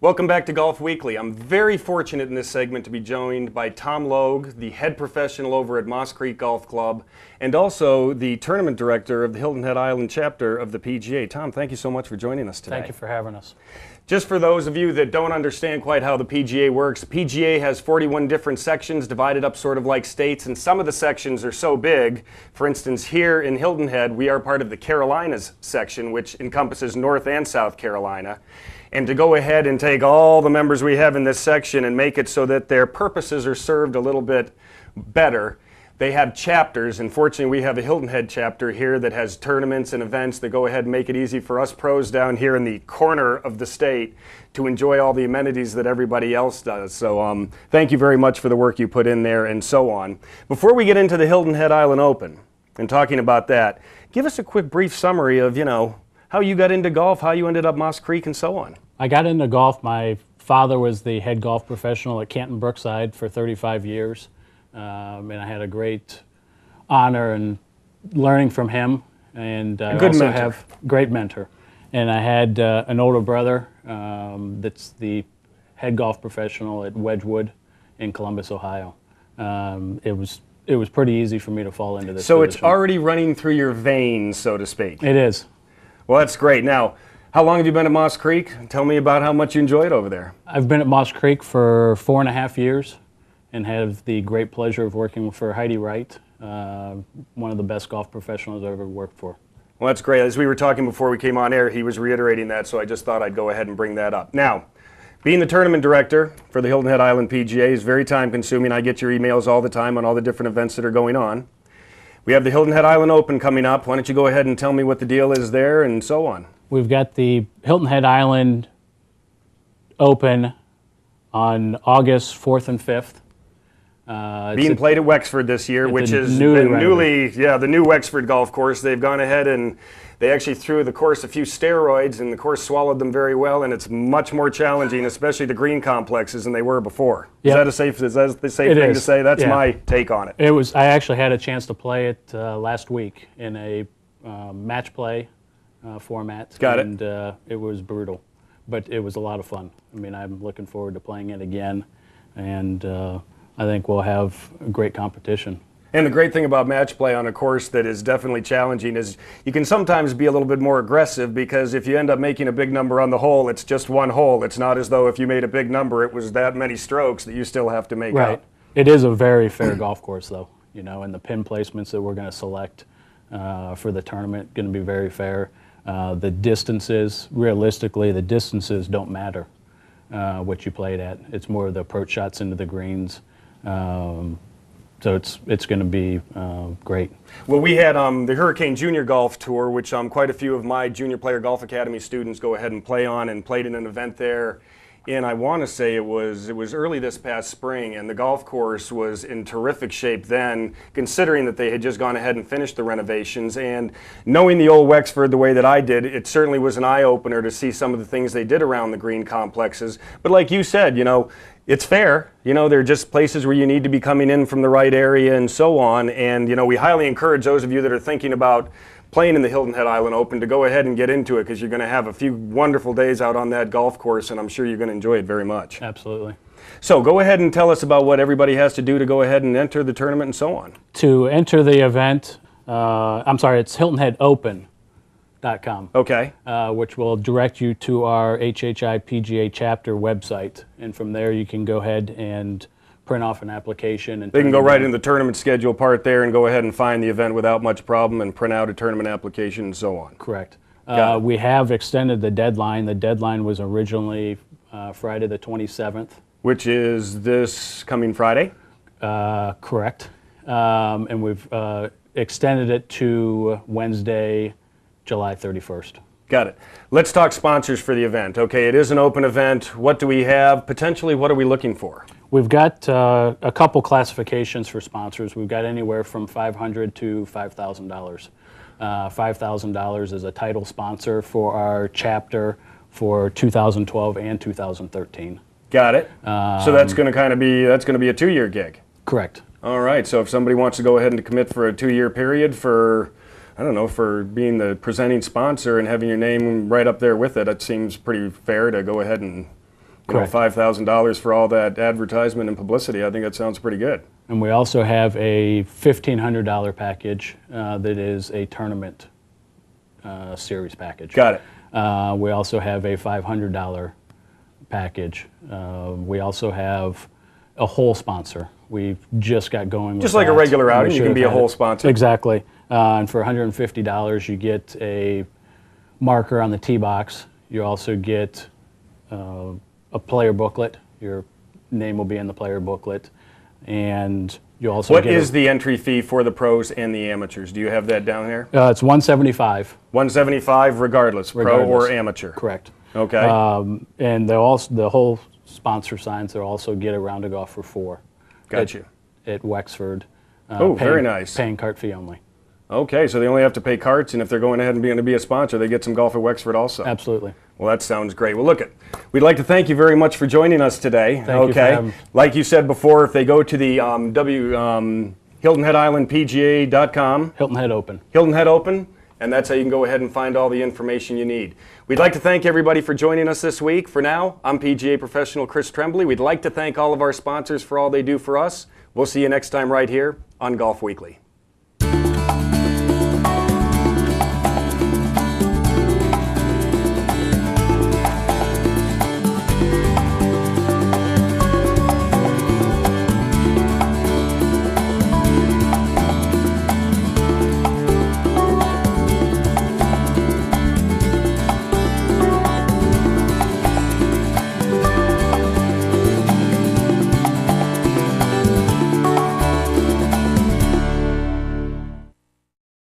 Welcome back to Golf Weekly. I'm very fortunate in this segment to be joined by Tom Logue, the head professional over at Moss Creek Golf Club, and also the tournament director of the Hilton Head Island chapter of the PGA. Tom, thank you so much for joining us today. Thank you for having us. Just for those of you that don't understand quite how the PGA works, PGA has 41 different sections divided up sort of like states, and some of the sections are so big. For instance, here in Hilton Head, we are part of the Carolinas section, which encompasses North and South Carolina. And to go ahead and take all the members we have in this section and make it so that their purposes are served a little bit better, they have chapters. And fortunately, we have a Hilton Head chapter here that has tournaments and events that go ahead and make it easy for us pros down here in the corner of the state to enjoy all the amenities that everybody else does. So thank you very much for the work you put in there and so on. Before we get into the Hilton Head Island Open and talking about that, give us a quick brief summary of, how you got into golf, how you ended up Moss Creek, and so on. I got into golf. My father was the head golf professional at Canton Brookside for 35 years, and I had a great honor in learning from him, and I also have a great mentor. And I had an older brother that's the head golf professional at Wedgwood in Columbus, Ohio. It was pretty easy for me to fall into this So position. It's already running through your veins, so to speak. It is. Well, that's great. Now, how long have you been at Moss Creek? Tell me about how much you enjoy it over there. I've been at Moss Creek for 4.5 years and have the great pleasure of working for Heidi Wright, one of the best golf professionals I've ever worked for. Well, that's great. As we were talking before we came on air, he was reiterating that, so I just thought I'd go ahead and bring that up. Now, being the tournament director for the Hilton Head Island PGA is very time-consuming. I get your emails all the time on all the different events that are going on. We have the Hilton Head Island Open coming up. Why don't you go ahead and tell me what the deal is there and so on. We've got the Hilton Head Island Open on August 4th and 5th. Being played at Wexford this year, which is the new Wexford golf course. They've gone ahead and they actually threw the course a few steroids, and the course swallowed them very well, and it's much more challenging, especially the green complexes, than they were before. Yep. Is that the safe thing to say? That's my take on it. I actually had a chance to play it last week in a match play format. And it was brutal, but it was a lot of fun. I mean, I'm looking forward to playing it again, and I think we'll have a great competition. And the great thing about match play on a course that is definitely challenging is you can sometimes be a little bit more aggressive, because if you end up making a big number on the hole, it's just one hole. It's not as though if you made a big number, it was that many strokes that you still have to make up. It is a very fair golf course, though, and the pin placements that we're going to select for the tournament going to be very fair. The distances, realistically, the distances don't matter what you played at. It's more of the approach shots into the greens. So it's going to be great. Well, we had the Hurricane Junior Golf Tour, which quite a few of my Junior Player Golf Academy students go ahead and play on, and played in an event there. And I want to say it was early this past spring, and the golf course was in terrific shape then, considering that they had just gone ahead and finished the renovations. And knowing the old Wexford the way that I did, it certainly was an eye-opener to see some of the things they did around the green complexes. But like you said, it's fair. They're just places where you need to be coming in from the right area and so on. And, we highly encourage those of you that are thinking about playing in the Hilton Head Island Open to go ahead and get into it, because you're going to have a few wonderful days out on that golf course, and I'm sure you're going to enjoy it very much. Absolutely. So go ahead and tell us about what everybody has to do to go ahead and enter the tournament and so on. To enter the event, it's HiltonHeadOpen.com. Okay. Which will direct you to our HHI PGA chapter website, and from there you can go ahead and print off an application. And they can go right in the tournament schedule part there and go ahead and find the event without much problem and print out a tournament application and so on. Correct. We have extended the deadline. The deadline was originally Friday the 27th. Which is this coming Friday? Correct. And we've extended it to Wednesday, July 31st. Got it. Let's talk sponsors for the event. Okay, it is an open event. What do we have? Potentially, what are we looking for? We've got a couple classifications for sponsors. We've got anywhere from $500 to $5,000. $5,000 is a title sponsor for our chapter for 2012 and 2013. Got it. So that's going to be a 2-year gig. Correct. All right. So if somebody wants to go ahead and commit for a 2-year period for being the presenting sponsor and having your name right up there with it, it seems pretty fair to go ahead and Correct. $5,000 for all that advertisement and publicity. I think that sounds pretty good. And we also have a $1,500 package that is a tournament series package. Got it. We also have a $500 package. We also have a whole sponsor. We've just got going with Just like a that. regular outing, We you can should be a have had whole it. sponsor. Exactly. And for $150, you get a marker on the tee box. You also get a player booklet. Your name will be in the player booklet. And you also What get is the entry fee for the pros and the amateurs? Do you have that down here? it's $175. $175 regardless, pro Regardless. or amateur. Correct. Okay. And they'll also, the whole sponsor signs, they'll also get a round of golf for $4. Got you. At Wexford. Oh, very nice. Paying cart fee only. Okay, so they only have to pay carts, and if they're going ahead and being to be a sponsor, they get some golf at Wexford also. Absolutely. Well, that sounds great. Well, look, we'd like to thank you very much for joining us today. Thank you for having me. Like you said before, if they go to the HiltonHeadIslandPGA.com, Hilton Head Open. Hilton Head Open, and that's how you can go ahead and find all the information you need. We'd like to thank everybody for joining us this week. For now, I'm PGA professional Chris Tremblay. We'd like to thank all of our sponsors for all they do for us. We'll see you next time right here on Golf Weekly.